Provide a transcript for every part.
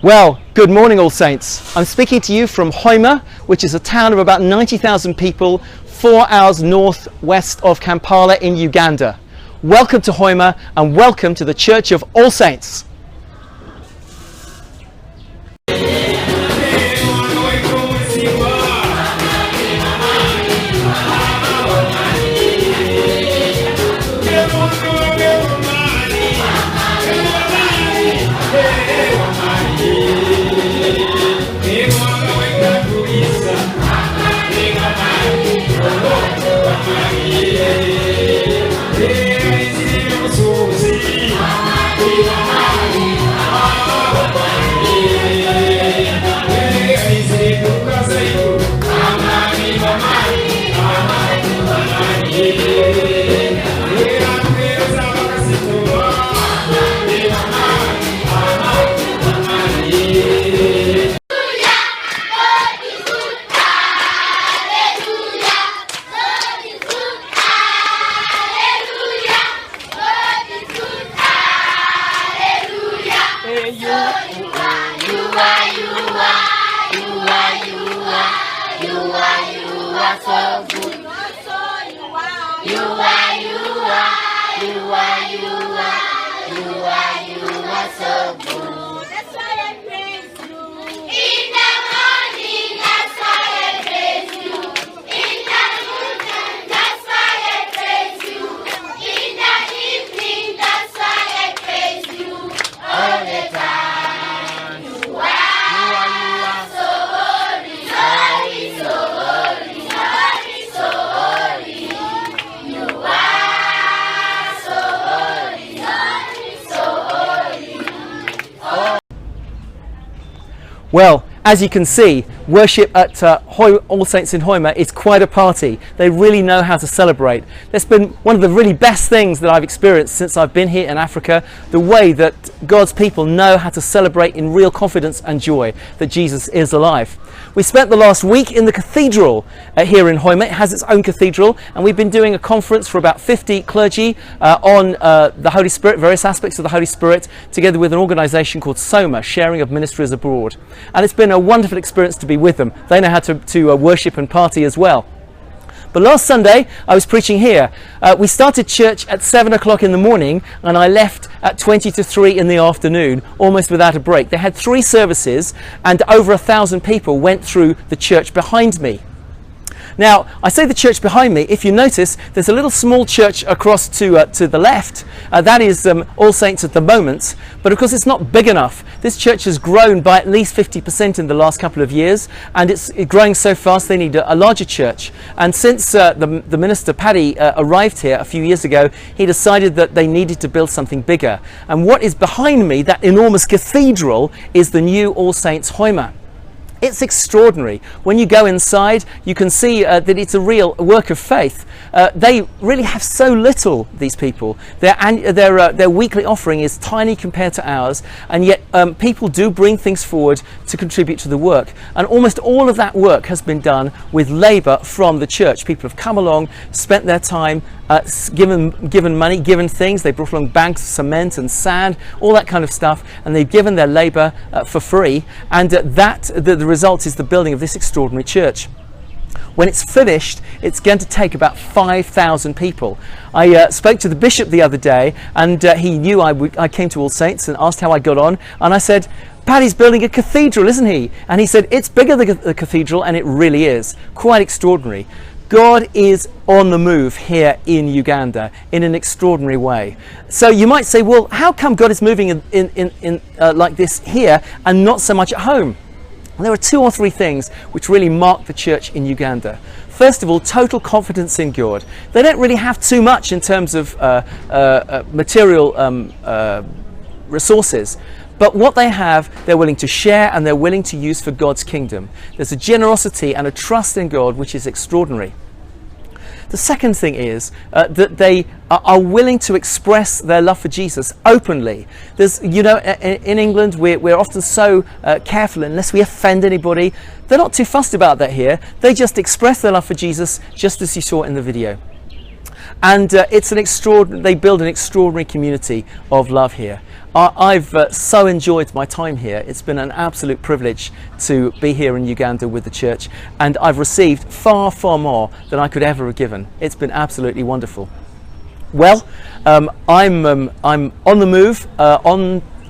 Well, good morning, All Saints. I'm speaking to you from Hoima, which is a town of about 90,000 people, 4 hours northwest of Kampala in Uganda. Welcome to Hoima and welcome to the Church of All Saints. Well, as you can see, worship at All Saints in Hoima is quite a party. They really know how to celebrate. That's been one of the really best things that I've experienced since I've been here in Africa, the way that God's people know how to celebrate in real confidence and joy that Jesus is alive. We spent the last week in the cathedral here in Hoima. It has its own cathedral, and we've been doing a conference for about 50 clergy on the Holy Spirit, various aspects of the Holy Spirit, together with an organisation called SOMA, Sharing of Ministries Abroad. And it's been a wonderful experience to be with them. They know how to worship and party as well. But last Sunday I was preaching here. We started church at 7 o'clock in the morning and I left at 20 to 3 in the afternoon, almost without a break. They had 3 services and over 1,000 people went through the church behind me. Now, I say the church behind me. If you notice, there's a little small church across to the left. That is All Saints at the moment. But of course, it's not big enough. This church has grown by at least 50% in the last couple of years. And it's growing so fast, they need a larger church. And since the minister, Paddy, arrived here a few years ago, he decided that they needed to build something bigger. And what is behind me, that enormous cathedral, is the new All Saints Hoima. It's extraordinary. When you go inside, you can see that it's a real work of faith. They really have so little, these people. Their weekly offering is tiny compared to ours, and yet people do bring things forward to contribute to the work. And almost all of that work has been done with labour from the church. People have come along, spent their time, given money, given things. They brought along bags of cement and sand, all that kind of stuff, and they've given their labour for free. And the result is the building of this extraordinary church. When it's finished, it's going to take about 5,000 people. I spoke to the bishop the other day, and he knew I came to All Saints and asked how I got on, and I said, Paddy's building a cathedral, isn't he? And he said, it's bigger than the cathedral, and it really is. Quite extraordinary. God is on the move here in Uganda in an extraordinary way. So you might say, well, how come God is moving in like this here and not so much at home? Well, there are 2 or 3 things which really mark the church in Uganda. First of all, total confidence in God. They don't really have too much in terms of material resources. But what they have, they're willing to share and they're willing to use for God's kingdom. There's a generosity and a trust in God which is extraordinary. The second thing is that they are willing to express their love for Jesus openly. There's, you know, in England we're often so careful unless we offend anybody. They're not too fussed about that here. They just express their love for Jesus just as you saw in the video. And it's an extraordinary, they build an extraordinary community of love here. I've so enjoyed my time here. It's been an absolute privilege to be here in Uganda with the church, and I've received far, far more than I could ever have given. It's been absolutely wonderful. Well, I'm on the move.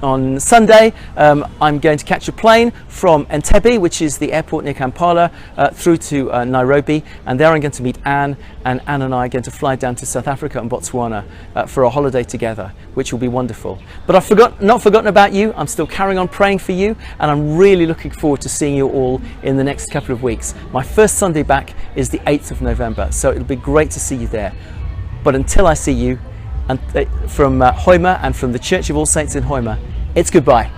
On Sunday, I'm going to catch a plane from Entebbe, which is the airport near Kampala, through to Nairobi, and there I'm going to meet Anne, and Anne and I are going to fly down to South Africa and Botswana for a holiday together, which will be wonderful. But I've not forgotten about you. I'm still carrying on praying for you, and I'm really looking forward to seeing you all in the next couple of weeks. My first Sunday back is the 8th of November, so it'll be great to see you there. But until I see you, and from Hoima and from the Church of All Saints in Hoima, it's goodbye.